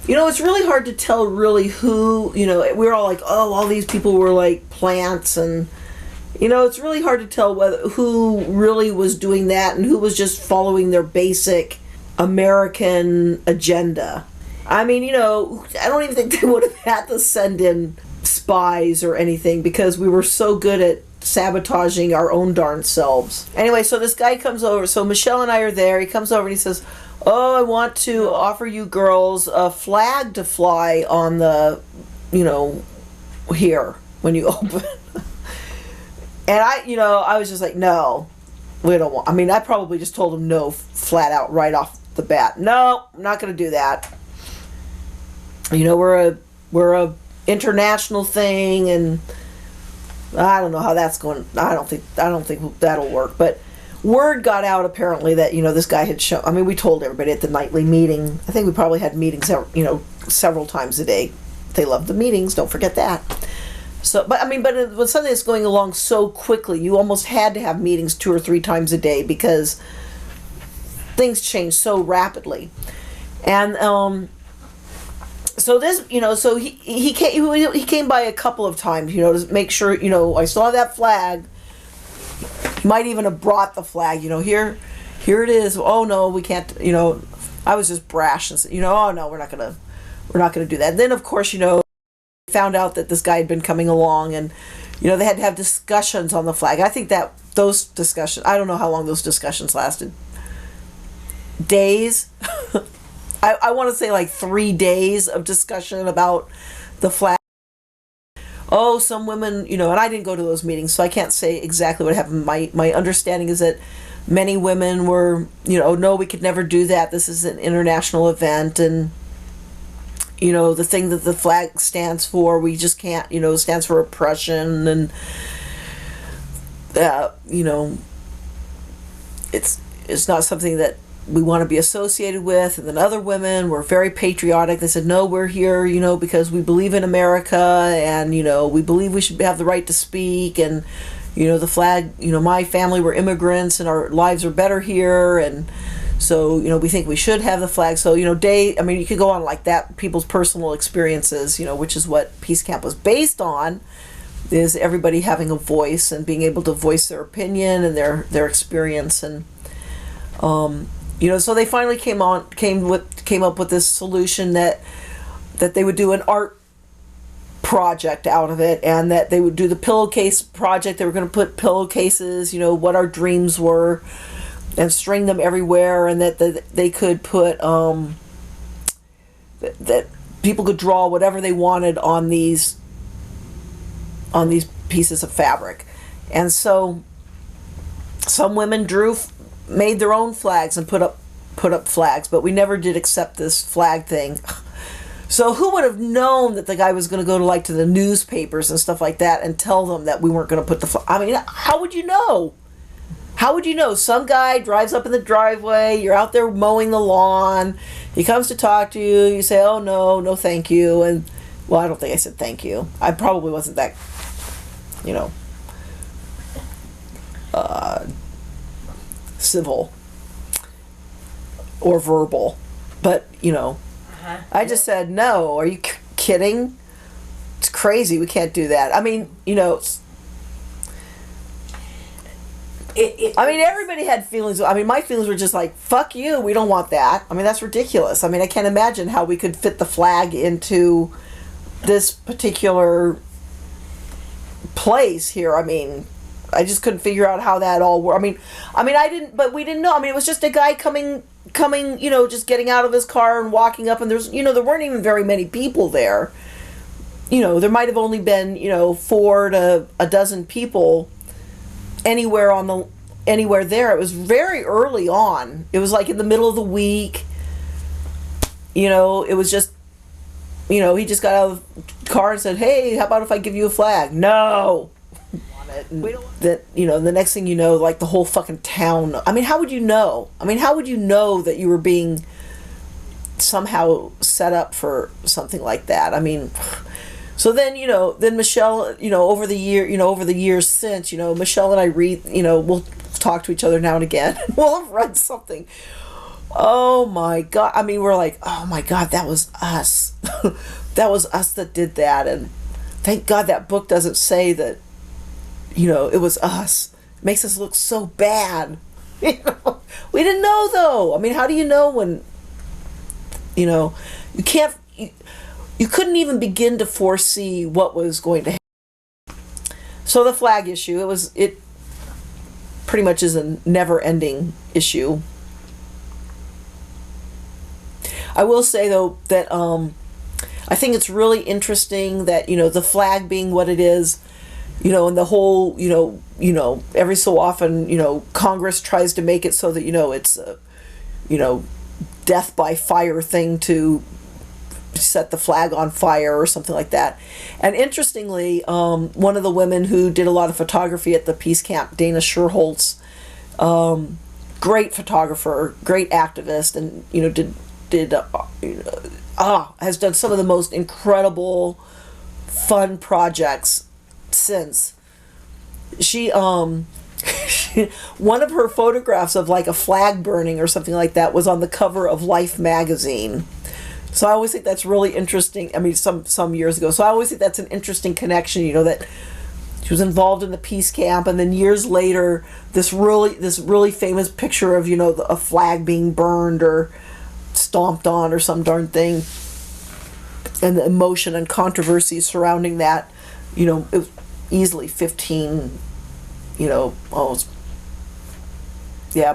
It's really hard to tell really who, we were all like, oh, all these people were like plants, and it's really hard to tell who really was doing that and who was just following their basic American agenda. I mean, I don't even think they would have had to send in spies or anything, because we were so good at sabotaging our own darn selves. Anyway, so this guy comes over. So Michelle and I are there. He comes over and he says, oh, I want to offer you girls a flag to fly on the, here when you open. And I was just like, no, we don't want. I mean, I probably just told him no flat out right off the bat. No, I'm not going to do that. We're a international thing, and I don't know how that's going. I don't think that'll work. But word got out apparently that this guy had shown. I mean, we told everybody at the nightly meeting. I think we probably had meetings several times a day. They love the meetings. Don't forget that. So, but it was something that's going along so quickly. You almost had to have meetings 2 or 3 times a day because things change so rapidly. And so this, so he came by a couple of times, to make sure, I saw that flag. He might even have brought the flag, here it is. Oh no, we can't, I was just brash and said, oh no, we're not gonna do that. And then of course, found out that this guy had been coming along, and they had to have discussions on the flag. I think that those discussions, I don't know how long those discussions lasted. Days. I want to say like 3 days of discussion about the flag. Oh, some women, and I didn't go to those meetings, so I can't say exactly what happened. My understanding is that many women were, no, we could never do that. This is an international event, and the thing that the flag stands for, we just can't, stands for oppression, and it's not something that we want to be associated with. And then other women were very patriotic. They said, no, we're here, because we believe in America, and, we believe we should have the right to speak, and, the flag, my family were immigrants and our lives are better here, and so, we think we should have the flag. So, you could go on like that, people's personal experiences, which is what Peace Camp was based on, is everybody having a voice and being able to voice their opinion and their experience. And, so they finally came up with this solution that they would do an art project out of it, and that they would do the pillowcase project. They were going to put pillowcases, what our dreams were, and string them everywhere, and that they could put that people could draw whatever they wanted on these pieces of fabric. And so some women made their own flags and put up flags, but we never did accept this flag thing. So who would have known that the guy was going to go to the newspapers and stuff like that and tell them that we weren't going to put the flag? I mean, how would you know? How would you know? Some guy drives up in the driveway, you're out there mowing the lawn, he comes to talk to you, you say, oh no thank you, and, well, I don't think I said thank you. I probably wasn't that, civil or verbal, but, I just said, no, are you kidding? It's crazy, we can't do that. I mean, everybody had feelings. I mean, my feelings were just like, fuck you, we don't want that. I mean, that's ridiculous. I mean, I can't imagine how we could fit the flag into this particular place here. I mean, I just couldn't figure out how that all worked. We didn't know. I mean, it was just a guy coming, just getting out of his car and walking up, and there weren't even very many people there. There might have only been, 4 to a dozen people anywhere there. It was very early on. It was like in the middle of the week. It was just, he just got out of the car and said, hey, how about if I give you a flag? No. That, the next thing you know, like the whole fucking town. I mean, how would you know? How would you know that you were being somehow set up for something like that? I mean, so then, then Michelle, over the years since, Michelle and I read, we'll talk to each other now and again. We'll have read something. Oh my God. I mean, we're like, oh my God, that was us. That was us that did that. And thank God that book doesn't say that, it was us. It makes us look so bad. We didn't know though. I mean, how do you know when, you can't, you couldn't even begin to foresee what was going to happen. So the flag issue, it pretty much is a never-ending issue. I will say though that I think it's really interesting that the flag being what it is, and the whole every so often Congress tries to make it so that it's a death by fire thing to set the flag on fire or something like that. And interestingly, one of the women who did a lot of photography at the peace camp, Dana Sherholtz, great photographer, great activist, and has done some of the most incredible fun projects since. She one of her photographs of like a flag burning or something like that was on the cover of Life magazine. So I always think that's really interesting. I mean, some years ago. So I always think that's an interesting connection, that she was involved in the peace camp, and then years later, this really famous picture of a flag being burned or stomped on or some darn thing, and the emotion and controversy surrounding that. It was easily 15.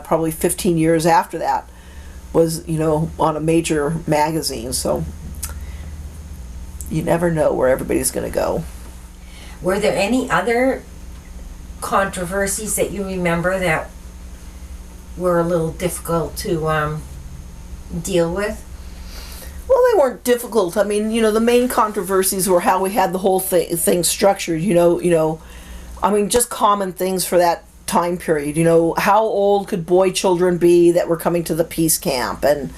Probably 15 years after that was on a major magazine. So you never know where everybody's going to go. Were there any other controversies that you remember that were a little difficult to deal with? Well, they weren't difficult. I mean, the main controversies were how we had the whole thing structured. I mean, just common things for that time period. How old could boy children be that were coming to the peace camp, and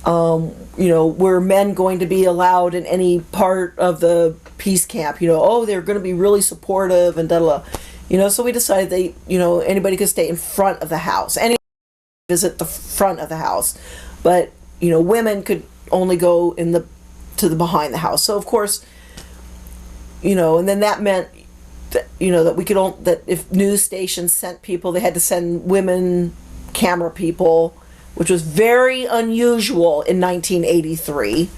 were men going to be allowed in any part of the peace camp? They're going to be really supportive and da da. So we decided anybody could stay in front of the house, anybody could visit the front of the house, but women could only go to the behind the house. So of course, and then that meant that, that we could that if news stations sent people, they had to send women camera people, which was very unusual in 1983.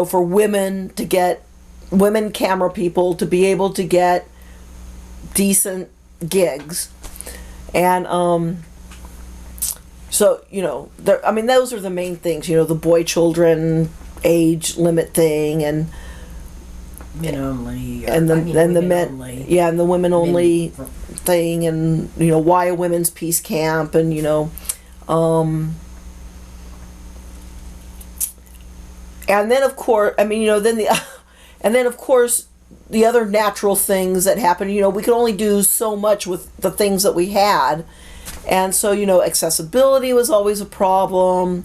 For women camera people to be able to get decent gigs, and so those are the main things. The boy children age limit thing, and men only, and the men only. Yeah, and the women only thing, and why a women's peace camp, and and then of course the other natural things that happen. We could only do so much with the things that we had, and so accessibility was always a problem.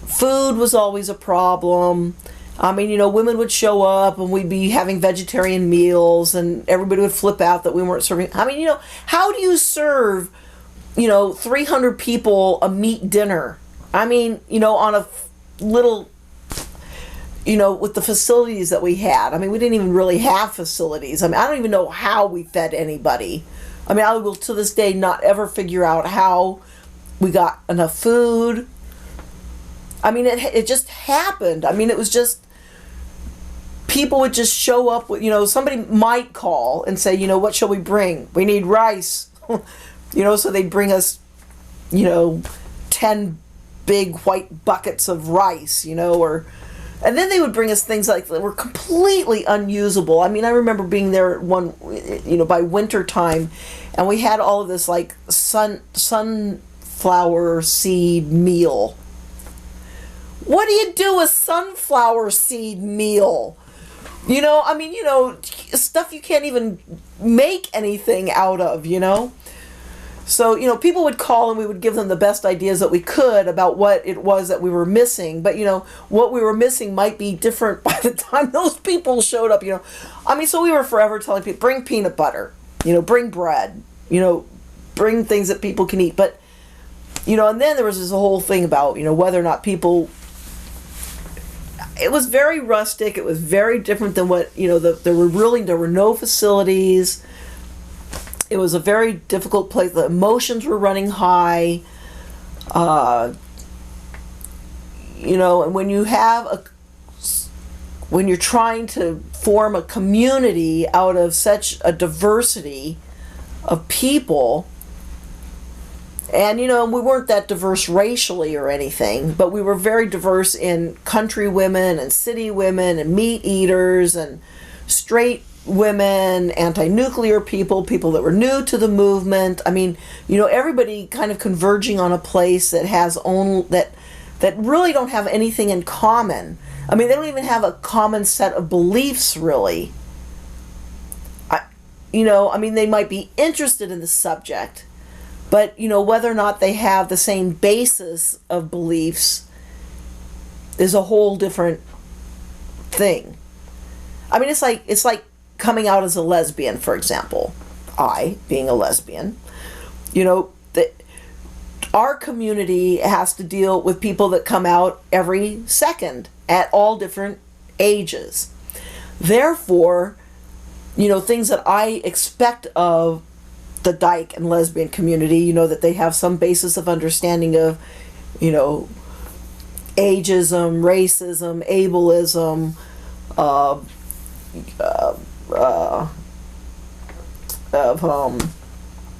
Food was always a problem. I mean, women would show up and we'd be having vegetarian meals and everybody would flip out that we weren't serving. I mean, how do you serve, 300 people a meat dinner? I mean, on a little, with the facilities that we had. I mean, we didn't even really have facilities. I mean, I don't even know how we fed anybody. I mean, I will to this day not ever figure out how we got enough food. I mean, it just happened. I mean, it was just, people would just show up with, somebody might call and say, what shall we bring? We need rice. So they'd bring us, 10 big white buckets of rice, and then they would bring us things like that were completely unusable. I mean, I remember being there by winter time, and we had all of this like sunflower seed meal. What do you do with sunflower seed meal? Stuff you can't even make anything out of, So, people would call and we would give them the best ideas that we could about what it was that we were missing. But, what we were missing might be different by the time those people showed up, so we were forever telling people, bring peanut butter, bring bread, bring things that people can eat. But and then there was this whole thing about, whether or not people, it was very rustic. It was very different than what, there were no facilities. It was a very difficult place. The emotions were running high. And when you're trying to form a community out of such a diversity of people, and we weren't that diverse racially or anything, but we were very diverse in country women and city women and meat eaters and straight women, anti-nuclear people that were new to the movement. I mean, everybody kind of converging on a place that has that really don't have anything in common. I mean, they don't even have a common set of beliefs, really. They might be interested in the subject, but, whether or not they have the same basis of beliefs is a whole different thing. I mean, it's like coming out as a lesbian, for example. I, being a lesbian, our community has to deal with people that come out every second at all different ages. Therefore, things that I expect of the dyke and lesbian community, that they have some basis of understanding of, ageism, racism, ableism,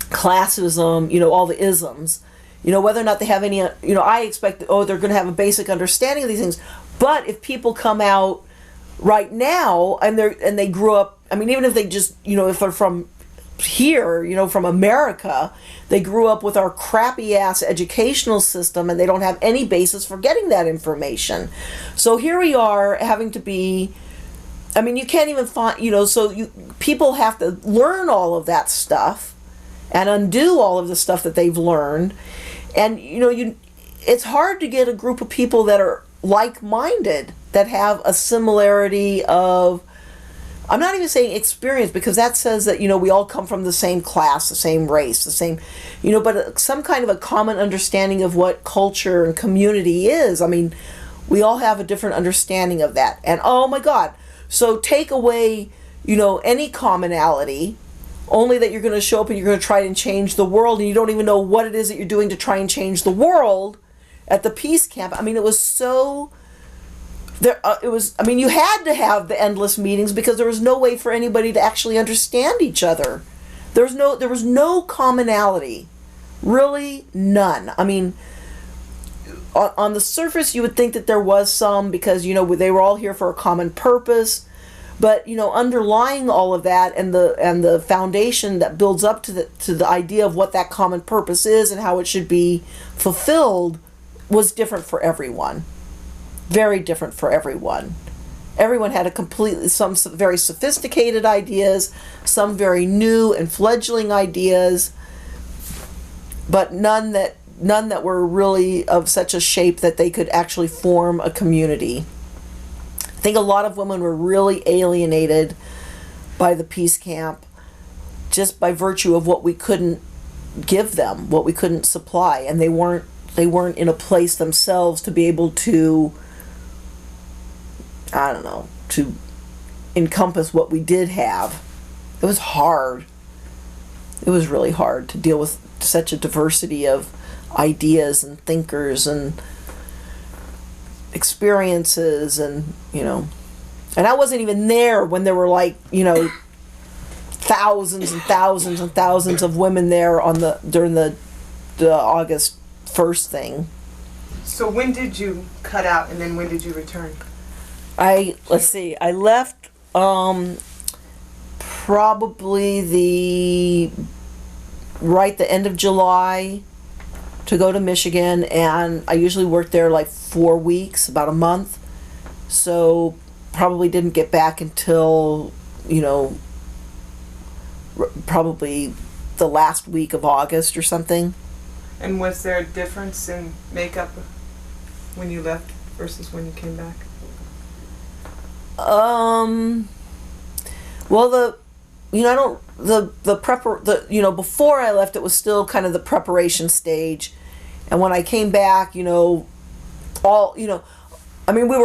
classism, all the isms, whether or not they have any, I expect, they're going to have a basic understanding of these things. But if people come out right now and they grew up, I mean, even if they just, if they're from here, from America, they grew up with our crappy ass educational system and they don't have any basis for getting that information. So here we are having to be, I mean, you can't even find, people have to learn all of that stuff and undo all of the stuff that they've learned. And, it's hard to get a group of people that are like-minded, that have a similarity of, I'm not even saying experience, because that says that, we all come from the same class, the same race, the same, but some kind of a common understanding of what culture and community is. I mean, we all have a different understanding of that. And oh my God, so take away, any commonality, only that you're going to show up and you're going to try and change the world, and you don't even know what it is that you're doing to try and change the world at the peace camp. I mean, it was so... you had to have the endless meetings because there was no way for anybody to actually understand each other. There was no commonality. Really, none. I mean, on the surface you would think that there was some, because, they were all here for a common purpose. But, underlying all of that and the foundation that builds up to the idea of what that common purpose is and how it should be fulfilled was different for everyone. Very different for everyone. Everyone had some very sophisticated ideas, some very new and fledgling ideas, but none that were really of such a shape that they could actually form a community. I think a lot of women were really alienated by the peace camp just by virtue of what we couldn't give them, what we couldn't supply, and they weren't in a place themselves to be able to, I don't know, to encompass what we did have. It was hard. It was really hard to deal with such a diversity of ideas and thinkers and experiences, and and I wasn't even there when there were thousands and thousands and thousands of women there during the August 1st thing. So when did you cut out, and then when did you return? I left probably the end of July to go to Michigan, and I usually worked there 4 weeks, about a month. So probably didn't get back until, probably the last week of August or something. And was there a difference in makeup when you left versus when you came back? Well, before I left, it was still kind of the preparation stage, And when I came back, we were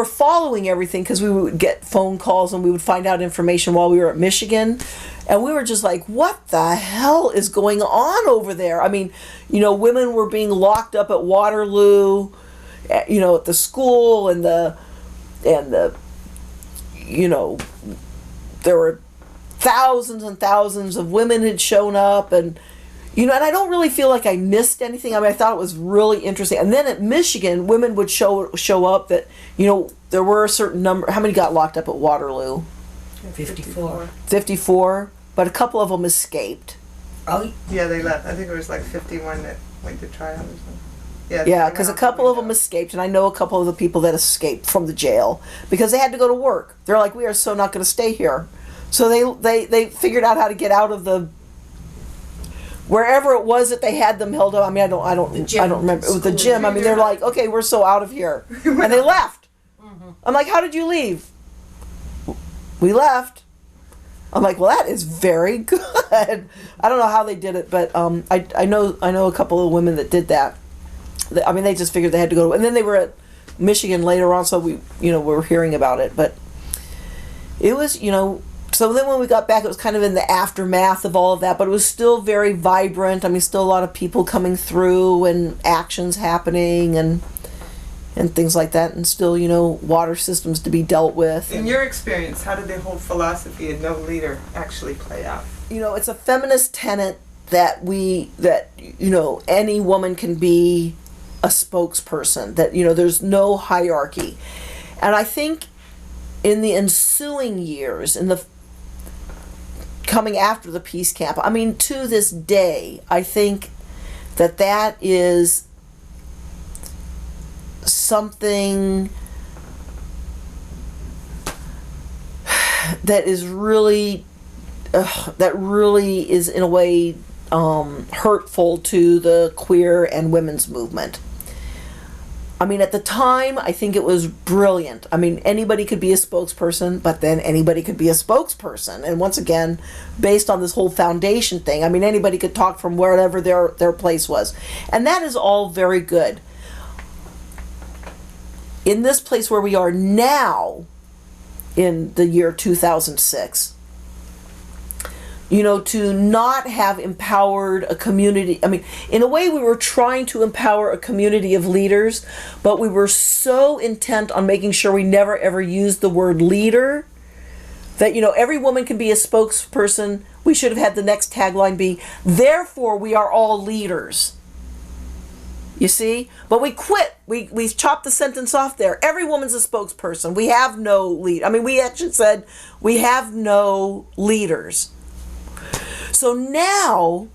following everything because we would get phone calls and we would find out information while we were at Michigan. And we were just like, what the hell is going on over there? I mean, women were being locked up at Waterloo, at the school, and there were thousands and thousands of women had shown up, and and I don't really feel like I missed anything. I mean, I thought it was really interesting. And then at Michigan, women would show up that, there were a certain number. How many got locked up at Waterloo? 54. 54, but a couple of them escaped. Oh, Yeah, they left. I think it was like 51 that went to trial or something. Yeah, because a couple of them escaped, and I know a couple of the people that escaped from the jail because they had to go to work. They're like, we are so not going to stay here. So they figured out how to get out of the wherever it was that they had them held up. I mean, I don't remember. It was the gym. I mean, they're like, okay, we're so out of here, and they left. I'm like, how did you leave? We left. I'm like, well, that is very good. I don't know how they did it, but I know a couple of women that did that. I mean, they just figured they had to go, and then they were at Michigan later on, so we were hearing about it. But it was, so then when we got back, it was kind of in the aftermath of all of that, but it was still very vibrant. I mean, still a lot of people coming through and actions happening and things like that, and still, water systems to be dealt with. In your experience, how did the whole philosophy of no leader actually play out? It's a feminist tenet that any woman can be a spokesperson, that, there's no hierarchy. And I think in the ensuing years, in the coming after the peace camp, I mean, to this day, I think that is something that is really is in a way hurtful to the queer and women's movement. I mean, at the time, I think it was brilliant. I mean, anybody could be a spokesperson, but then anybody could be a spokesperson. And once again, based on this whole foundation thing, I mean, anybody could talk from wherever their place was. And that is all very good. In this place where we are now, in the year 2006, to not have empowered a community. I mean, in a way, we were trying to empower a community of leaders, but we were so intent on making sure we never ever used the word leader that, every woman can be a spokesperson. We should have had the next tagline be, therefore we are all leaders. You see? But we quit. We chopped the sentence off there. Every woman's a spokesperson. We have no lead. I mean, we actually said we have no leaders. So now,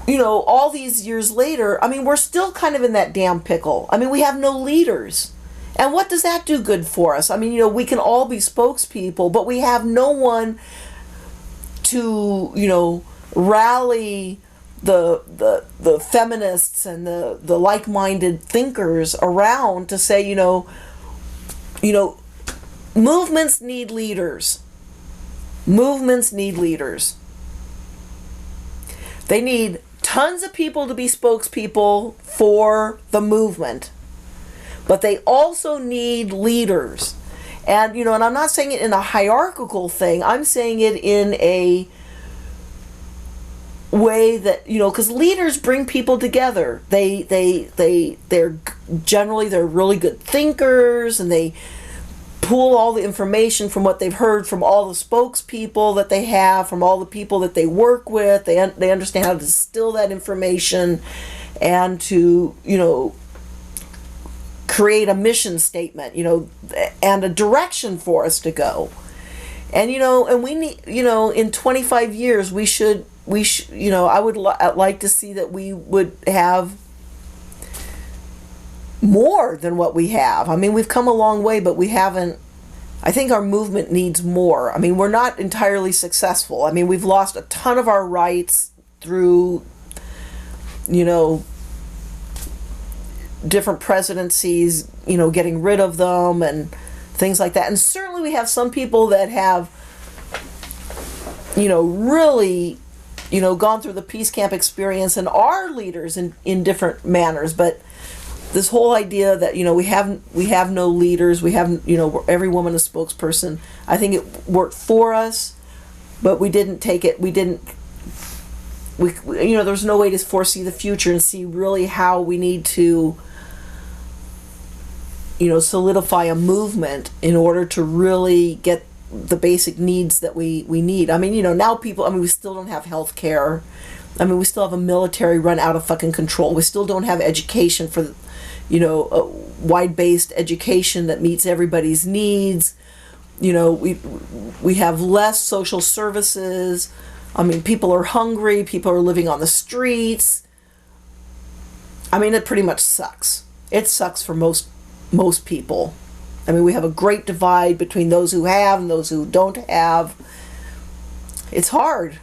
all these years later, I mean, we're still kind of in that damn pickle. I mean, we have no leaders. And what does that do good for us? I mean, we can all be spokespeople, but we have no one to, rally the feminists and the like-minded thinkers around to say, movements need leaders. Movements need leaders. They need tons of people to be spokespeople for the movement, but they also need leaders. And, and I'm not saying it in a hierarchical thing. I'm saying it in a way that, because leaders bring people together. They're generally, they're really good thinkers, and they pool all the information from what they've heard from all the spokespeople that they have, from all the people that they work with. They understand how to distill that information and to, create a mission statement, and a direction for us to go. And, and we need, in 25 years, we should, I would like to see that we would have more than what we have. I mean, we've come a long way, but we haven't. I think our movement needs more. I mean, we're not entirely successful. I mean, we've lost a ton of our rights through, different presidencies, getting rid of them and things like that. And certainly we have some people that have, really gone through the peace camp experience and are leaders in different manners, but this whole idea that we have no leaders, we have every woman a spokesperson. I think it worked for us, but we didn't take it. There's no way to foresee the future and see really how we need to solidify a movement in order to really get the basic needs that we need. I mean, now people, we still don't have health care. We still have a military run out of fucking control. We still don't have education for, a wide-based education that meets everybody's needs. We have less social services. People are hungry. People are living on the streets. It pretty much sucks. It sucks for most people. We have a great divide between those who have and those who don't have. It's hard.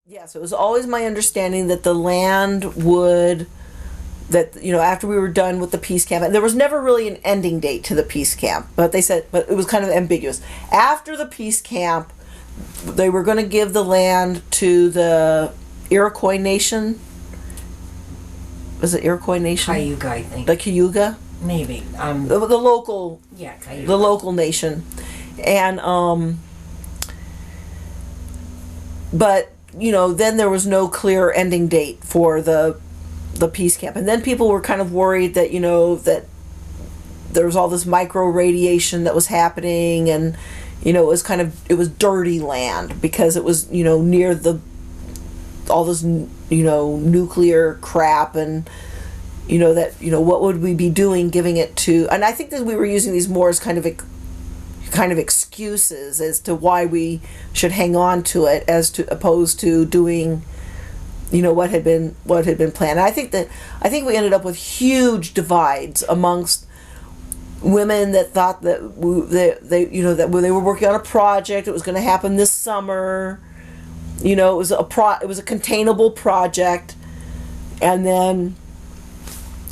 Yes, it was always my understanding that the land after we were done with the peace camp, and there was never really an ending date to the peace camp, but it was kind of ambiguous. After the peace camp, they were going to give the land to the Iroquois Nation. Was it Iroquois Nation? Cayuga, I think. The Cayuga? Maybe. The local. Yeah, Cayuga. The local nation, and but then there was no clear ending date for the peace camp, and then people were kind of worried that that there was all this micro radiation that was happening, and it was dirty land because it was near all this nuclear crap, and what would we be doing giving it to, and I think that we were using these more as kind of excuses as to why we should hang on to it as opposed to doing what had been planned. And I think we ended up with huge divides amongst women that thought that that they were working on a project. It was going to happen this summer. It was a containable project, and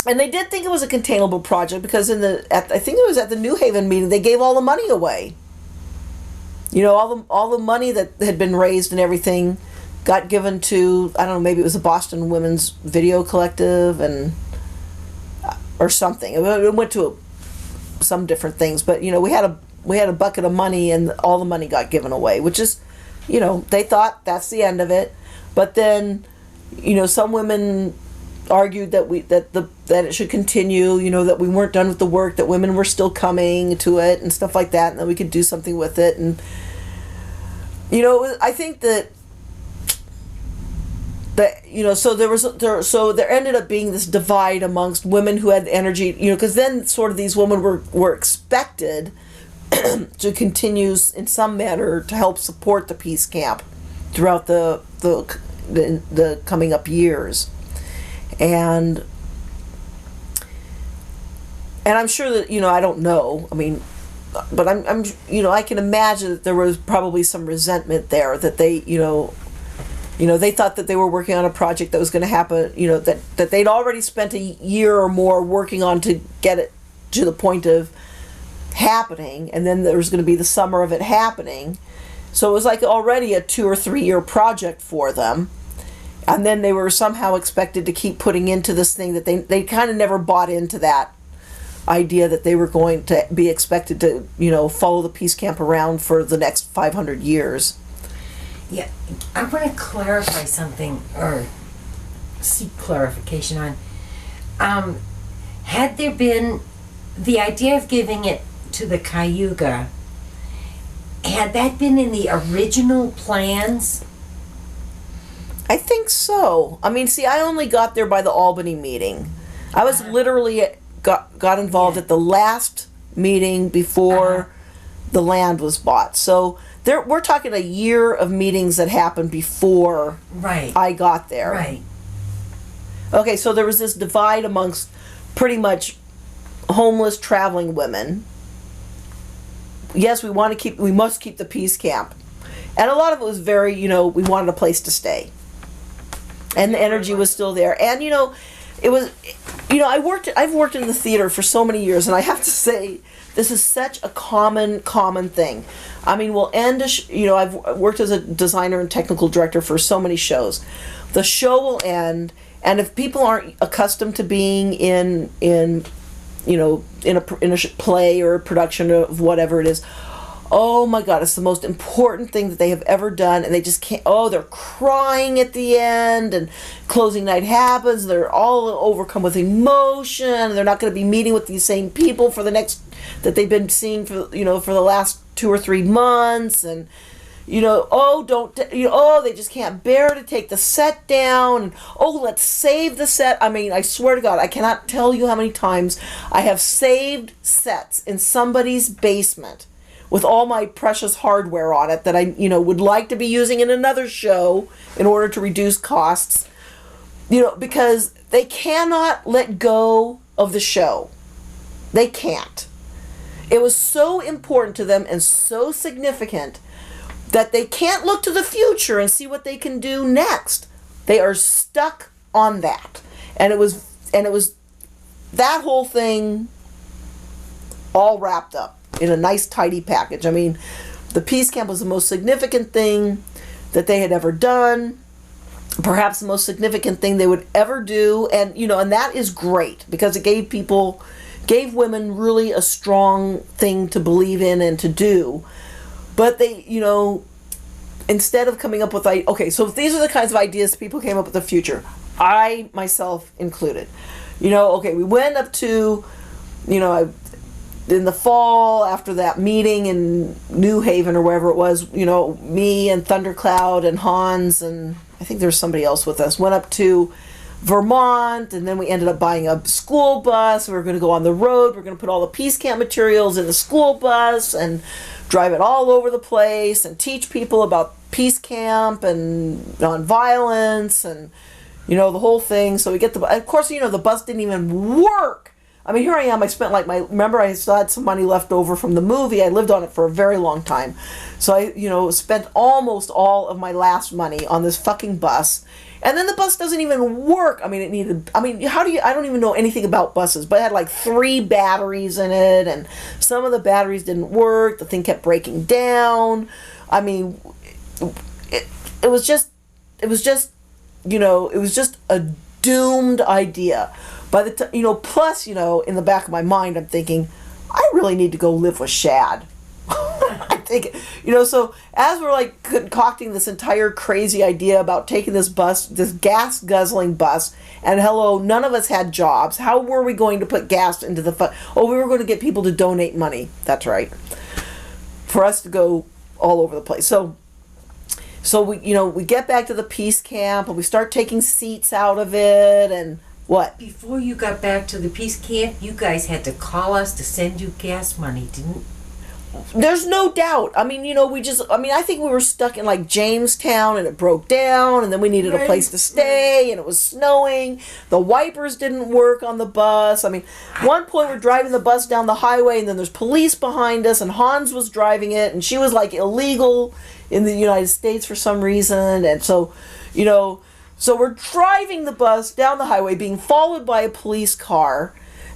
they did think it was a containable project because I think it was at the New Haven meeting, they gave all the money away. All the money that had been raised and everything got given to, I don't know, maybe it was the Boston Women's Video Collective or something. It went to some different things, but we had a bucket of money and all the money got given away, which is, they thought that's the end of it. But then, some women argued that it should continue, that we weren't done with the work, that women were still coming to it and stuff like that, and that we could do something with it. And I think that so there ended up being this divide amongst women who had energy, because then sort of these women were expected to continue in some manner to help support the peace camp throughout the coming up years. And I'm sure that, I don't know, but I'm I can imagine that there was probably some resentment there, that they, they thought that they were working on a project that was going to happen, that they'd already spent a year or more working on to get it to the point of happening, and then there was going to be the summer of it happening. So it was like already a 2 or 3 year project for them. And then they were somehow expected to keep putting into this thing that they kind of never bought into that idea that they were going to be expected to, follow the peace camp around for the next 500 years. Yeah, I want to clarify something, or seek clarification on. Had there been the idea of giving it to the Cayuga, had that been in the original plans? I think so. I only got there by the Albany meeting. I was literally got involved at the last meeting before the land was bought. So we're talking a year of meetings that happened before I got there. Right. Okay, so there was this divide amongst pretty much homeless traveling women. Yes, we must keep the peace camp. And a lot of it was very, we wanted a place to stay. And the energy was still there. And, it was, I've worked in the theater for so many years, and I have to say, this is such a common thing. I mean, we'll end I've worked as a designer and technical director for so many shows. The show will end, and if people aren't accustomed to being in a play or a production of whatever it is, oh my God, it's the most important thing that they have ever done, and they just can't. Oh, they're crying at the end, and closing night happens. They're all overcome with emotion. They're not going to be meeting with these same people for the next that they've been seeing for the last 2 or 3 months, and they just can't bear to take the set down, and let's save the set. I mean, I swear to God, I cannot tell you how many times I have saved sets in somebody's basement with all my precious hardware on it that I would like to be using in another show in order to reduce costs, because they cannot let go of the show. They can't. It was so important to them and so significant that they can't look to the future and see what they can do next. They are stuck on that. And it was that whole thing all wrapped up in a nice tidy package. I mean, the Peace Camp was the most significant thing that they had ever done, perhaps the most significant thing they would ever do, and and that is great because it gave women really a strong thing to believe in and to do. But they, instead of coming up with so these are the kinds of ideas people came up with the future, I myself included. We went up to, in the fall after that meeting in New Haven or wherever it was, me and Thundercloud and Hans and I think there's somebody else with us, went up to Vermont, and then we ended up buying a school bus. We were going to go on the road. We're going to put all the Peace Camp materials in the school bus and drive it all over the place and teach people about Peace Camp and nonviolence and, the whole thing. So we get of course, the bus didn't even work. I mean, here I am. I spent remember I still had some money left over from the movie. I lived on it for a very long time. So I, spent almost all of my last money on this fucking bus. And then the bus doesn't even work. I mean, I don't even know anything about buses, but it had 3 batteries in it, and some of the batteries didn't work. The thing kept breaking down. I mean, it was just a doomed idea. By the time, plus, in the back of my mind, I'm thinking, I really need to go live with Shad. I think, so as we're concocting this entire crazy idea about taking this bus, this gas guzzling bus, and none of us had jobs. How were we going to put gas into the we were going to get people to donate money. That's right. For us to go all over the place. So we get back to the Peace Camp and we start taking seats out of it and what? Before you got back to the Peace Camp, you guys had to call us to send you gas money, didn't? There's no doubt. I mean, I think we were stuck in Jamestown and it broke down and then we needed a place to stay and it was snowing. The wipers didn't work on the bus. I mean, one point we're driving the bus down the highway and then there's police behind us and Hans was driving it and she was illegal in the United States for some reason. And so, so we're driving the bus down the highway being followed by a police car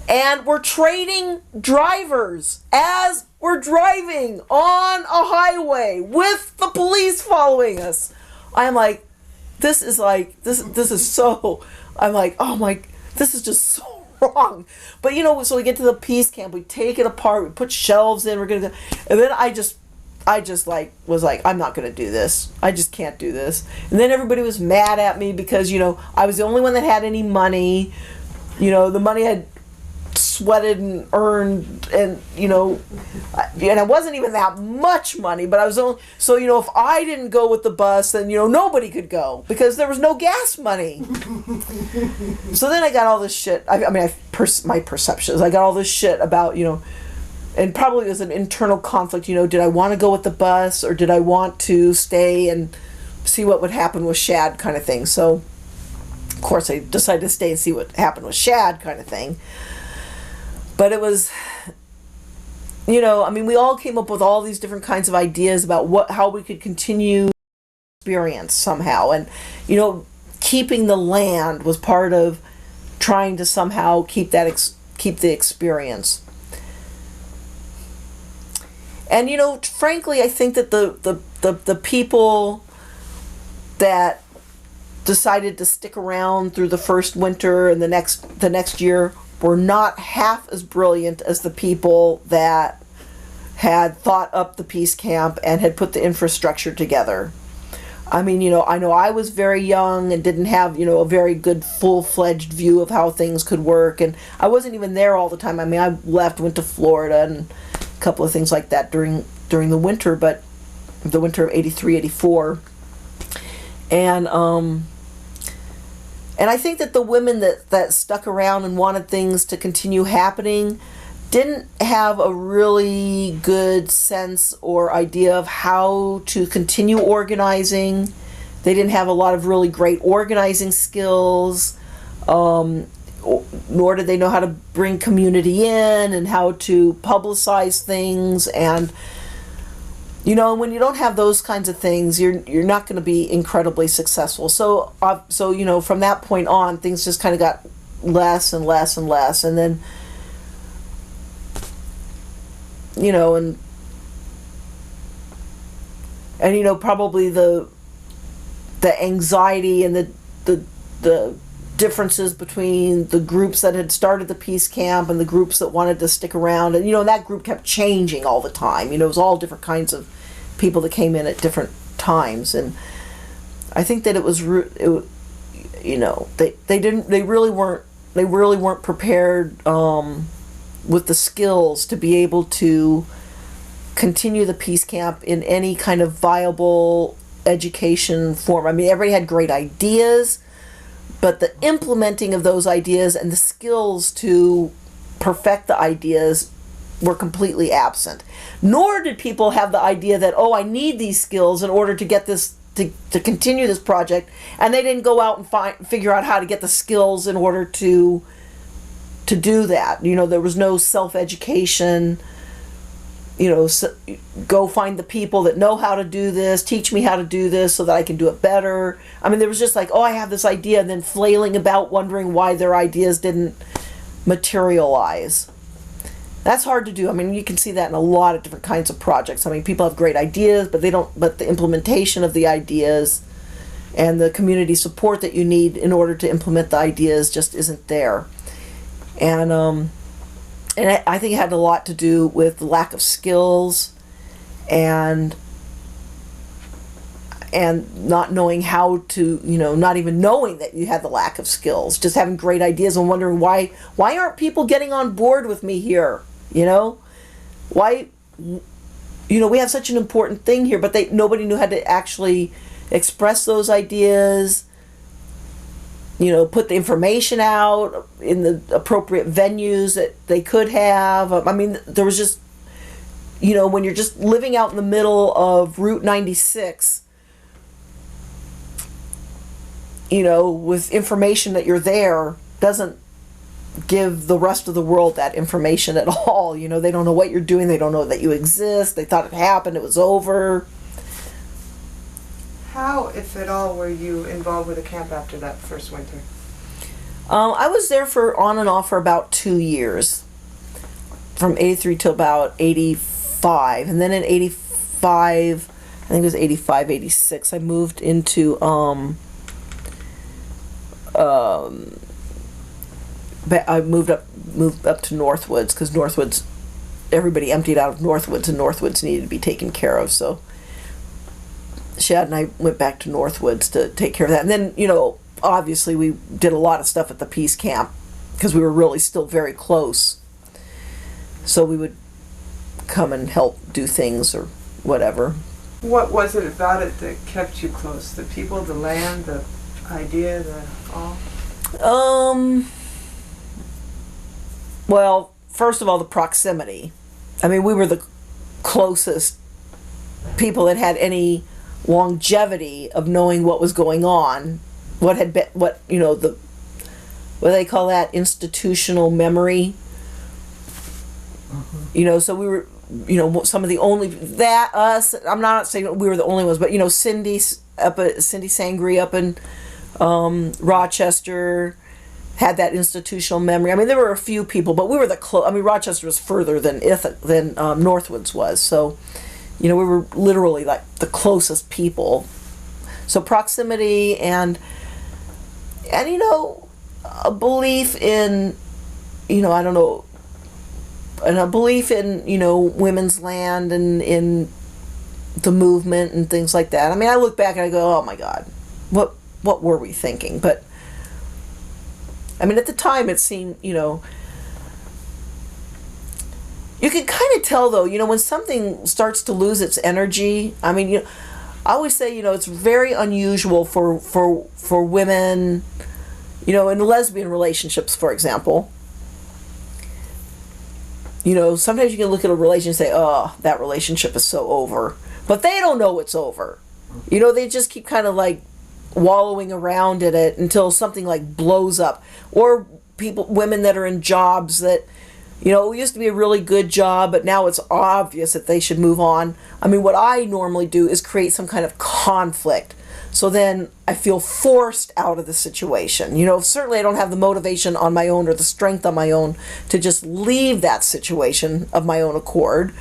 and we're trading drivers as we're driving on a highway with the police following us. I'm like, this is so, I'm like, oh my, this is just so wrong. But so we get to the Peace Camp, we take it apart, we put shelves in, we're going to go, and then I just was like, I'm not going to do this. I just can't do this. And then everybody was mad at me because, I was the only one that had any money. The money I'd sweated and earned and, and it wasn't even that much money, but I was only, so, if I didn't go with the bus, then, nobody could go because there was no gas money. So then I got all this shit. My perceptions, I got all this shit about, and probably it was an internal conflict, did I want to go with the bus or did I want to stay and see what would happen with Shad kind of thing. So, of course, I decided to stay and see what happened with Shad kind of thing. But it was, we all came up with all these different kinds of ideas about how we could continue experience somehow. And, keeping the land was part of trying to somehow keep keep the experience. And frankly, I think that the people that decided to stick around through the first winter and the next year were not half as brilliant as the people that had thought up the peace camp and had put the infrastructure together. I mean, I know I was very young and didn't have, a very good full-fledged view of how things could work, and I wasn't even there all the time. I mean, I left, went to Florida and a couple of things like that during the winter, but the winter of 83, 84. And I think that the women that stuck around and wanted things to continue happening didn't have a really good sense or idea of how to continue organizing. They didn't have a lot of really great organizing skills, nor did they know how to bring community in and how to publicize things. And when you don't have those kinds of things, you're not going to be incredibly successful. So from that point on, things just kind of got less and less and less, and then probably the anxiety and the differences between the groups that had started the peace camp and the groups that wanted to stick around, and that group kept changing all the time. It was all different kinds of people that came in at different times, and I think that they really weren't prepared with the skills to be able to continue the peace camp in any kind of viable education form. I mean, everybody had great ideas, but the implementing of those ideas and the skills to perfect the ideas were completely absent. Nor did people have the idea that, I need these skills in order to get this, to continue this project, and they didn't go out and figure out how to get the skills in order to do that. There was no self-education, go find the people that know how to do this, teach me how to do this so that I can do it better. I mean, there was just like, I have this idea, and then flailing about wondering why their ideas didn't materialize. That's hard to do. I mean, you can see that in a lot of different kinds of projects. I mean, people have great ideas, but the implementation of the ideas and the community support that you need in order to implement the ideas just isn't there. And I think it had a lot to do with the lack of skills and not knowing how to, not even knowing that you had the lack of skills, just having great ideas and wondering why aren't people getting on board with me here? Why, we have such an important thing here, but nobody knew how to actually express those ideas, put the information out in the appropriate venues that they could have. I mean, there was just, when you're just living out in the middle of Route 96, with information that you're there, doesn't give the rest of the world that information at all. They don't know what you're doing. They don't know that you exist. They thought it happened. It was over. How, if at all, were you involved with the camp after that first winter? I was there on and off for about 2 years, from 83 till about 85. And then in 85, I think it was 85, 86, I moved into, I moved up to Northwoods, because Northwoods, everybody emptied out of Northwoods, and Northwoods needed to be taken care of, so Shad and I went back to Northwoods to take care of that. And then, obviously we did a lot of stuff at the peace camp because we were really still very close. So we would come and help do things or whatever. What was it about it that kept you close? The people, the land, the idea, the all? Well, first of all, the proximity. I mean, we were the closest people that had any longevity of knowing what was going on, what had been, what do they call that, institutional memory. So we were, some of the only, I'm not saying we were the only ones, but Cindy Sangri up in Rochester, had that institutional memory. I mean, there were a few people, but we were I mean, Rochester was further than Northwoods was, so we were literally like the closest people. So proximity and a belief in, I don't know, and a belief in women's land and in the movement and things like that. I mean, I look back and I go, oh my God, what were we thinking? But I mean, at the time it seemed, you can kind of tell though, when something starts to lose its energy. I mean, I always say, it's very unusual for women, in lesbian relationships, for example. Sometimes you can look at a relationship and say, oh, that relationship is so over. But they don't know it's over. They just keep kind of like wallowing around in it until something like blows up. Or women that are in jobs that, it used to be a really good job, but now it's obvious that they should move on. I mean, what I normally do is create some kind of conflict. So then I feel forced out of the situation. Certainly I don't have the motivation on my own or the strength on my own to just leave that situation of my own accord.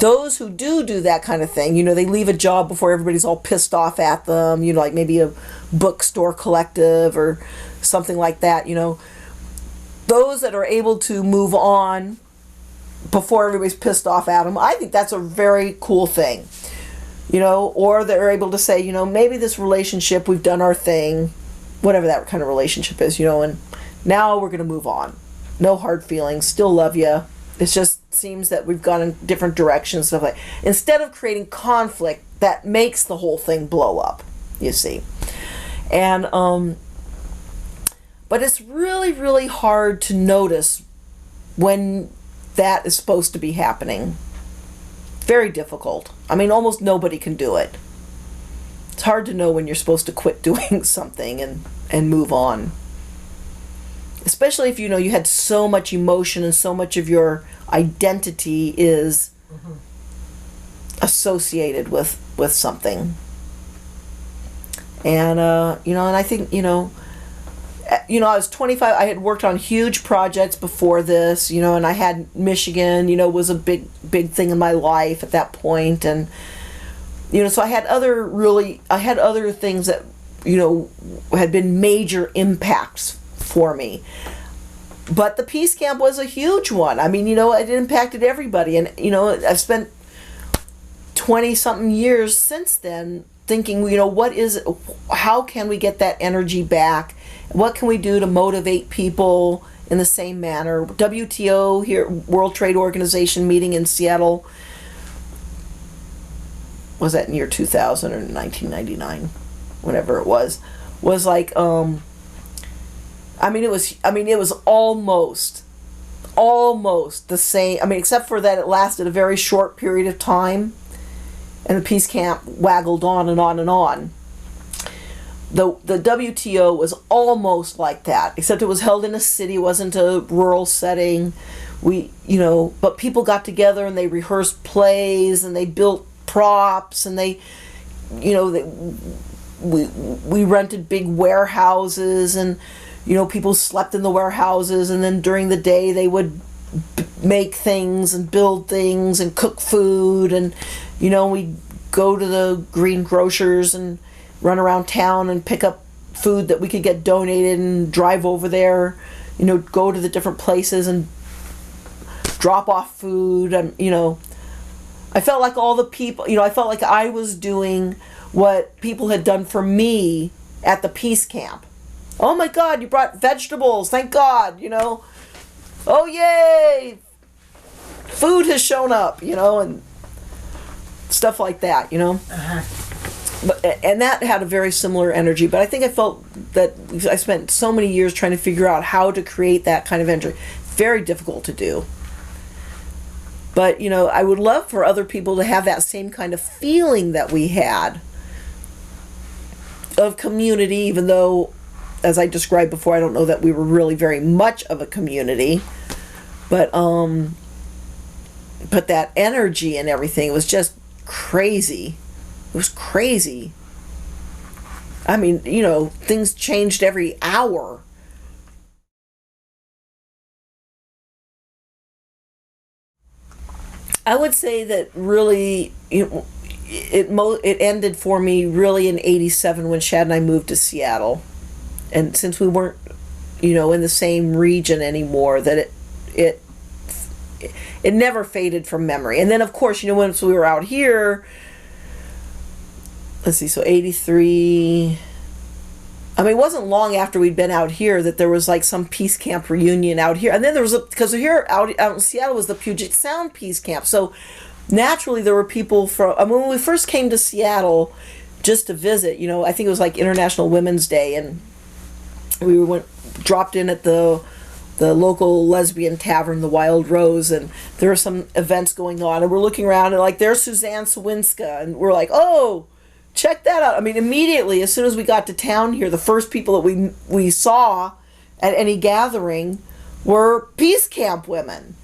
Those who do that kind of thing, they leave a job before everybody's all pissed off at them, like maybe a bookstore collective or something like that, Those that are able to move on before everybody's pissed off at them, I think that's a very cool thing. Or they're able to say, maybe this relationship, we've done our thing, whatever that kind of relationship is, and now we're going to move on. No hard feelings, still love you. It just seems that we've gone in different directions, stuff like. Instead of creating conflict that makes the whole thing blow up, you see. And but it's really, really hard to notice when that is supposed to be happening. Very difficult. I mean, almost nobody can do it. It's hard to know when you're supposed to quit doing something and move on. Especially if you had so much emotion and so much of your identity is associated with something. And and I think I was 25. I had worked on huge projects before this, and I had Michigan, was a big thing in my life at that point, and so I had other things that had been major impacts for me. But the peace camp was a huge one. I mean, it impacted everybody, and I've spent 20-something years since then thinking, how can we get that energy back? What can we do to motivate people in the same manner? WTO here, World Trade Organization meeting in Seattle, was that in year 2000 or 1999, whenever it was like, it was almost the same. I mean, except for that it lasted a very short period of time, and the peace camp waggled on and on and on. The WTO was almost like that, except it was held in a city, it wasn't a rural setting. But people got together and they rehearsed plays and they built props and we rented big warehouses and people slept in the warehouses, and then during the day they would make things and build things and cook food, and we'd go to the green grocers and run around town and pick up food that we could get donated and drive over there, go to the different places and drop off food. And I felt like all the people, I felt like I was doing what people had done for me at the peace camp. Oh my God, you brought vegetables, thank God, oh yay, food has shown up, and stuff like that, And that had a very similar energy, but I think I felt that I spent so many years trying to figure out how to create that kind of energy. Very difficult to do. But, I would love for other people to have that same kind of feeling that we had of community, even though, as I described before, I don't know that we were really very much of a community. But that energy and everything was just crazy. It was crazy. I mean, things changed every hour. I would say that really, it ended for me really in '87 when Shad and I moved to Seattle, and since we weren't, in the same region anymore, that it it never faded from memory. And then of course, once we were out here, let's see, so '83. I mean, it wasn't long after we'd been out here that there was like some peace camp reunion out here. And then there was because here out in Seattle was the Puget Sound Peace Camp. So naturally there were people from, I mean, when we first came to Seattle just to visit, I think it was like International Women's Day, and we dropped in at the local lesbian tavern, the Wild Rose, and there were some events going on, and we're looking around and like, there's Suzanne Sawinska, and we're like, oh, check that out. I mean, immediately, as soon as we got to town here, the first people that we saw at any gathering were peace camp women.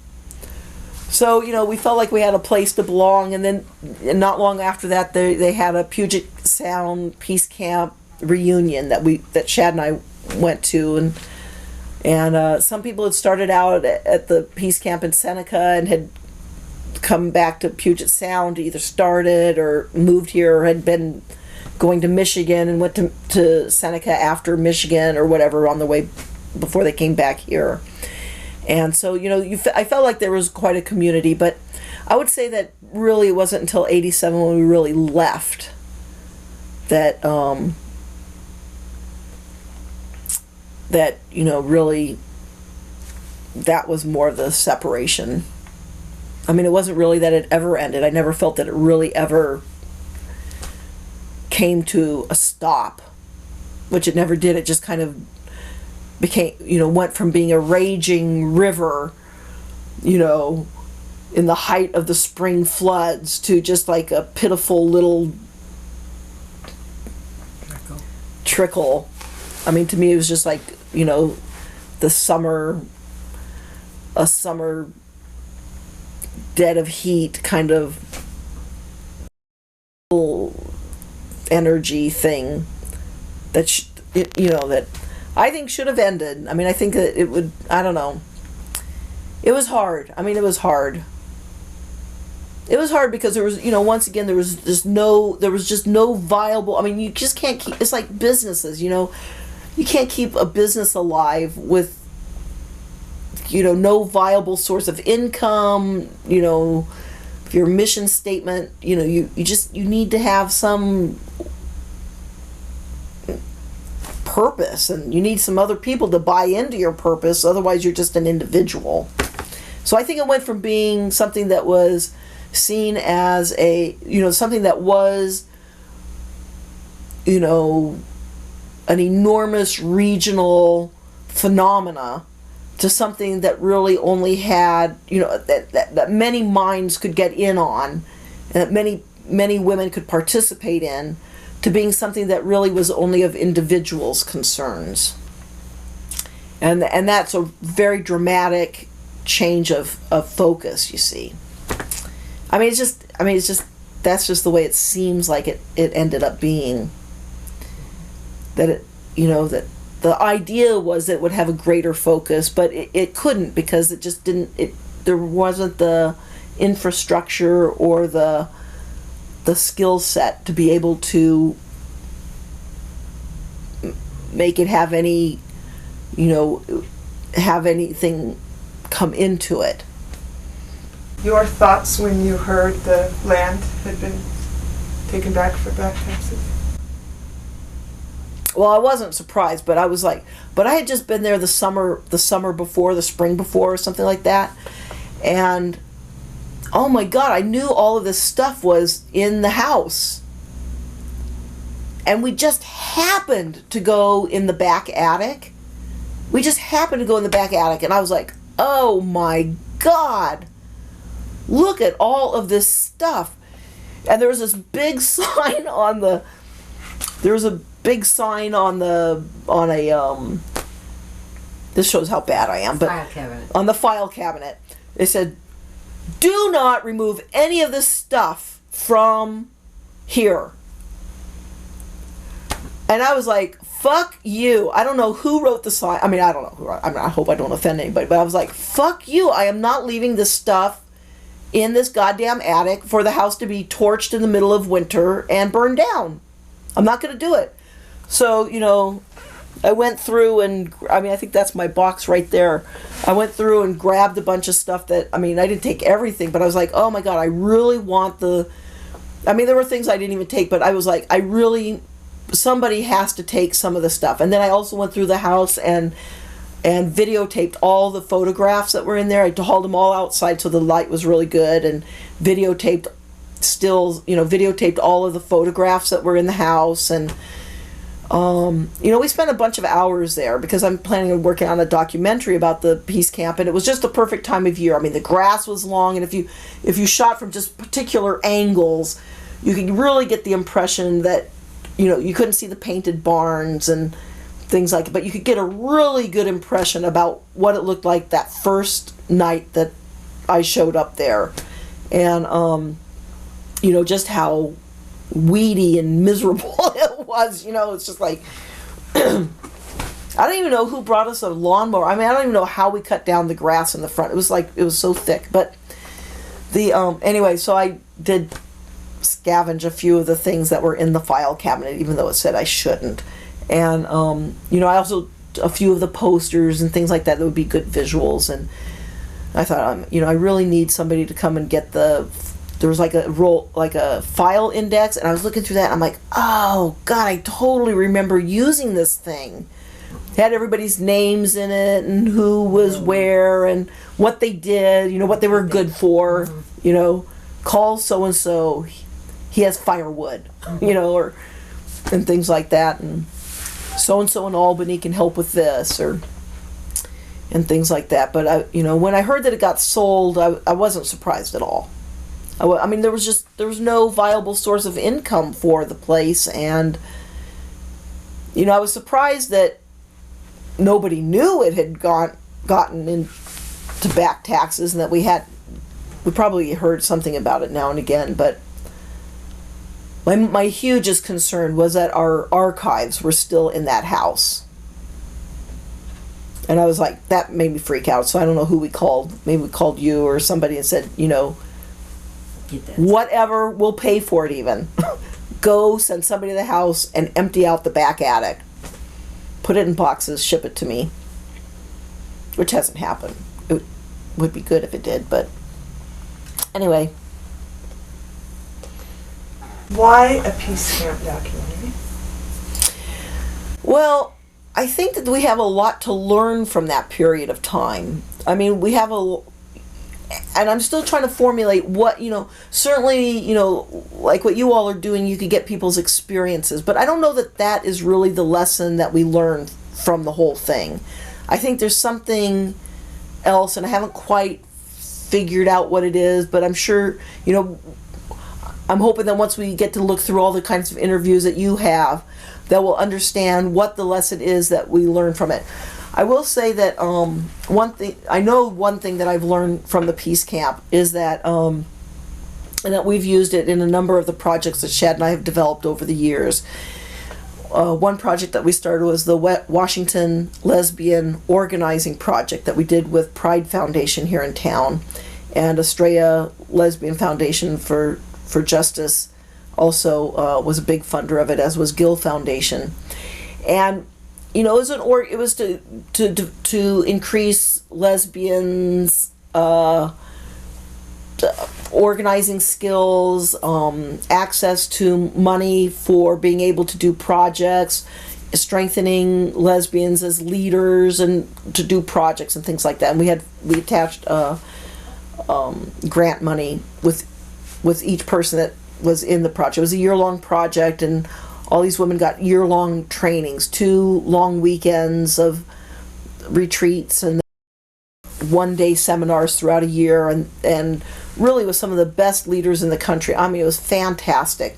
So, we felt like we had a place to belong. And then not long after that, they had a Puget Sound Peace Camp reunion that Shad and I went to. And some people had started out at the peace camp in Seneca and had come back to Puget Sound to either started or moved here, or had been going to Michigan and went to Seneca after Michigan or whatever on the way before they came back here. And so, I felt like there was quite a community, but I would say that really it wasn't until '87 when we really left that, really that was more of the separation. I mean, it wasn't really that it ever ended. I never felt that it really ever came to a stop, which it never did. It just kind of became, went from being a raging river, in the height of the spring floods, to just like a pitiful little trickle. I mean, to me, it was just like, a summer dead of heat kind of energy thing that that I think should have ended. I mean, I think that it would, I don't know. It was hard. I mean, it was hard. It was hard because there was, once again, there was just no viable, I mean, you just can't keep, it's like businesses, you can't keep a business alive with, no viable source of income, your mission statement, you need to have some purpose, and you need some other people to buy into your purpose, otherwise you're just an individual. So I think it went from being something that was seen as something that was, an enormous regional phenomena, to something that really only had, that many minds could get in on, and that many women could participate in, to being something that really was only of individuals' concerns. And that's a very dramatic change of focus, you see. I mean, it's just, that's just the way it seems like it ended up being. That it, that the idea was that it would have a greater focus, but it couldn't, because it just didn't, there wasn't the infrastructure or the skill set to be able to make it have any, have anything come into it. Your thoughts when you heard the land had been taken back for back taxes? Well, I wasn't surprised, but I was like, but I had just been there the summer before, the spring before, or something like that. And oh my God, I knew all of this stuff was in the house. And we just happened to go in the back attic. We just happened to go in the back attic, and I was like, oh my God, look at all of this stuff. And there was this big sign on the, this shows how bad I am, but File cabinet. on the file cabinet, it said, do not remove any of this stuff from here. And I was like, fuck you. I don't know who wrote the sign. I mean, I don't know who. I hope I don't offend anybody, but I was like, fuck you. I am not leaving this stuff in this goddamn attic for the house to be torched in the middle of winter and burned down. I'm not going to do it. So, I went through and, I think that's my box right there. I went through and grabbed a bunch of stuff that, I didn't take everything, but I was like, oh my God, I really want there were things I didn't even take, but I was like, somebody has to take some of the stuff. And then I also went through the house and videotaped all the photographs that were in there. I hauled them all outside so the light was really good, and videotaped videotaped all of the photographs that were in the house. And we spent a bunch of hours there because I'm planning on working on a documentary about the peace camp, and it was just the perfect time of year. The grass was long, and if you shot from just particular angles, you could really get the impression that, you couldn't see the painted barns and things like that, but you could get a really good impression about what it looked like that first night that I showed up there. And, just how weedy and miserable it was. It's just like, I don't even know who brought us a lawnmower. I don't even know how we cut down the grass in the front. It was so thick. But anyway, so I did scavenge a few of the things that were in the file cabinet, even though it said I shouldn't. And I also, a few of the posters and things like that would be good visuals. And I thought, I really need somebody to come and get there was like a file index, and I was looking through that, and I'm like, oh God, I totally remember using this thing. It had everybody's names in it, and who was where, and what they did, what they were good for, call so-and-so, he has firewood, and things like that, and so-and-so in Albany can help with this, and things like that. But when I heard that it got sold, I wasn't surprised at all. There was no viable source of income for the place, and I was surprised that nobody knew it had gotten into back taxes, and that we probably heard something about it now and again. But my hugest concern was that our archives were still in that house. And I was like, that made me freak out. So I don't know who we called. Maybe we called you or somebody and said, whatever, we'll pay for it even. Go send somebody to the house and empty out the back attic. Put it in boxes, ship it to me. Which hasn't happened. It would be good if it did, but anyway. Why a peace camp documentary? Well, I think that we have a lot to learn from that period of time. We have and I'm still trying to formulate what, certainly, like what you all are doing, you could get people's experiences, but I don't know that that is really the lesson that we learn from the whole thing. I think there's something else, and I haven't quite figured out what it is, but I'm sure, I'm hoping that once we get to look through all the kinds of interviews that you have, that we'll understand what the lesson is that we learn from it. I will say that one thing that I've learned from the peace camp is that, and that we've used it in a number of the projects that Shad and I have developed over the years. One project that we started was the Washington Lesbian Organizing Project that we did with Pride Foundation here in town, and Estrella Lesbian Foundation for Justice also was a big funder of it, as was Gill Foundation. And it was to increase lesbians' organizing skills, access to money for being able to do projects, strengthening lesbians as leaders and to do projects and things like that. And we attached grant money with each person that was in the project. It was a year-long project, and all these women got year-long trainings, 2 long weekends of retreats and one-day seminars throughout a year, and really was some of the best leaders in the country. It was fantastic.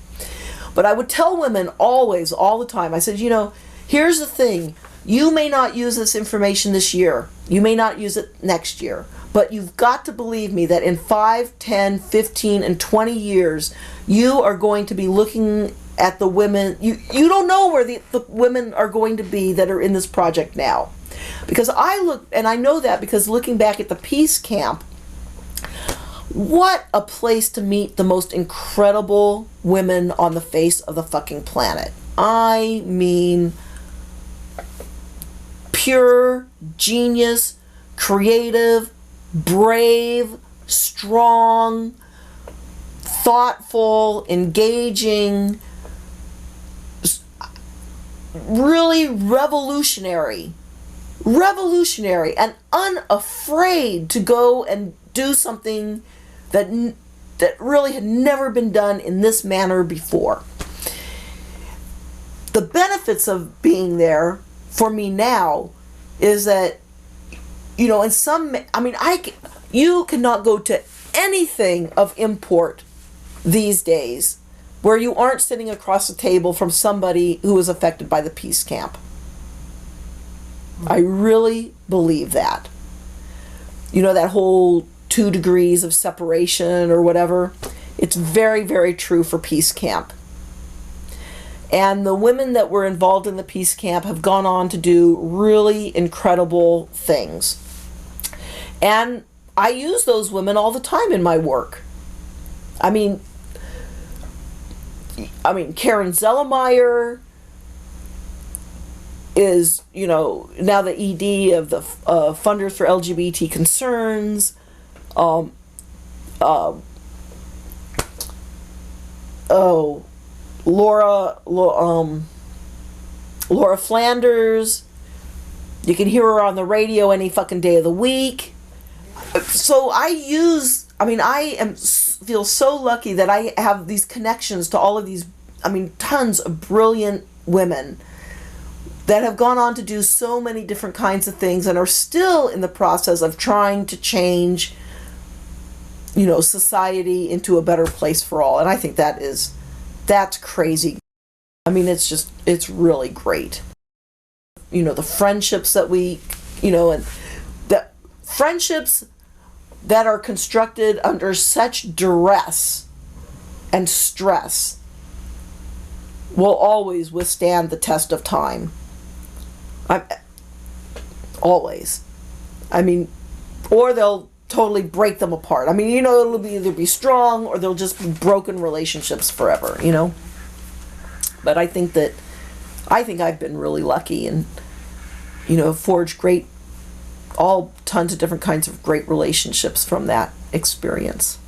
But I would tell women always, all the time, I said, here's the thing. You may not use this information this year. You may not use it next year. But you've got to believe me that in 5, 10, 15, and 20 years, you are going to be looking at the women. You don't know where the women are going to be that are in this project now. Because I know that because looking back at the peace camp, What a place to meet the most incredible women on the face of the fucking planet. I mean, pure genius, creative, brave, strong, thoughtful, engaging, really revolutionary, and unafraid to go and do something that really had never been done in this manner before. The benefits of being there for me now is that, you know, you cannot go to anything of import these days where you aren't sitting across the table from somebody who was affected by the peace camp. I really believe that. You know, that whole 2 degrees of separation or whatever, it's very, very true for peace camp. And the women that were involved in the peace camp have gone on to do really incredible things. And I use those women all the time in my work. I mean, Karen Zellemeyer is, you know, now the ED of the Funders for LGBT Concerns. Laura Flanders. You can hear her on the radio any fucking day of the week. So feel so lucky that I have these connections to all of these, tons of brilliant women that have gone on to do so many different kinds of things and are still in the process of trying to change, you know, society into a better place for all. And I think that's crazy. It's really great. You know, the friendships that and the friendships that are constructed under such duress and stress will always withstand the test of time. Always. Or they'll totally break them apart. It'll either be strong or they'll just be broken relationships forever, you know? But I think I've been really lucky and, you know, forged tons of different kinds of great relationships from that experience.